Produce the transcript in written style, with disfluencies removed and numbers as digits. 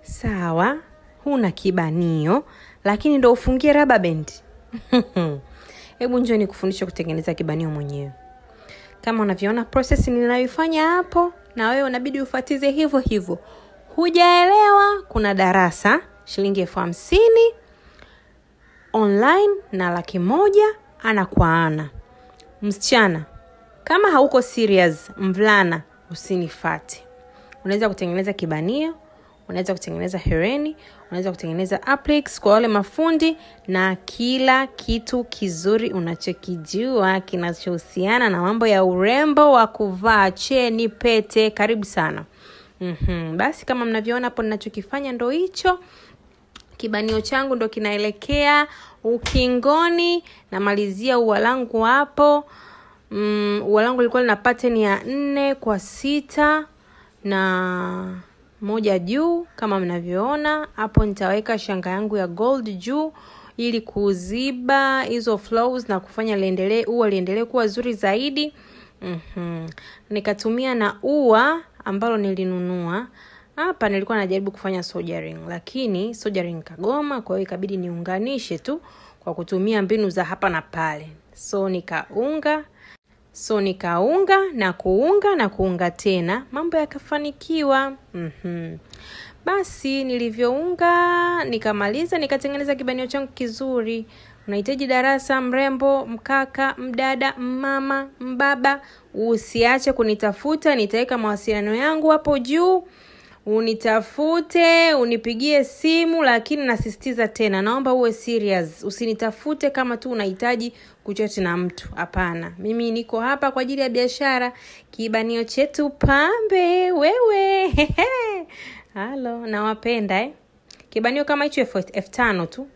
Sawa, huna kibanio, lakini ndo ufungie rubber band. Hebu njoo nikufundishe kutengeneza kibanio mwenyewe. Kama unavyoona process ninayoifanya hapo, na wewe unabidi ufuatize hivyo hivyo. Hujaelewa, kuna darasa shilingi 50,000 online na 100,000 ana kwa ana. Msichana, kama hauko serious, mvulana usinifuate. Unaweza kutengeneza kibanio, unaweza kutengeneza hereni, unaweza kutengeneza appliques kwa wale mafundi, na kila kitu kizuri unachokijua kinachohusiana na mambo ya urembo wa kuvaa, cheni, pete. Karibu sana. Basi kama mnavyoona hapo ninachokifanya ndo hicho. Kibanio changu ndo kinaelekea ukingoni, na malizia ua langu hapo. Ua langu lilikuwa lina pattern ya 4x6 na 1 juu kama mnavyoona hapo. Nitaweka shanga yangu ya gold juu ili kuziba hizo flows na kufanya ua liendelee kuwa zuri zaidi. Nikatumia na ua ambalo nilinunua. Hapa nilikuwa najaribu kufanya soldering, lakini soldering kagoma, kwa hiyo ikabidi niunganishe tu kwa kutumia mbinu za hapa na pale. So nikaunga na kuunga tena, mambo yakafanikiwa. Basi nilivyounga nikamaliza, nikatengeneza kibanio changu kizuri. Unahitaji darasa, mrembo, mkaka, mdada, mama, mbaba, usiache kunitafuta. Nitaweka mawasiliano yangu hapo juu. Unitafute, unipigie simu, lakini nasisitiza tena, naomba uwe serious. Usinitafute kama tu unahitaji kuchati na mtu. Hapana. Mimi niko hapa kwa ajili ya biashara. Kibanio chetu pambe wewe. Halo, nawapenda. Kibanio kama hicho F5 tu.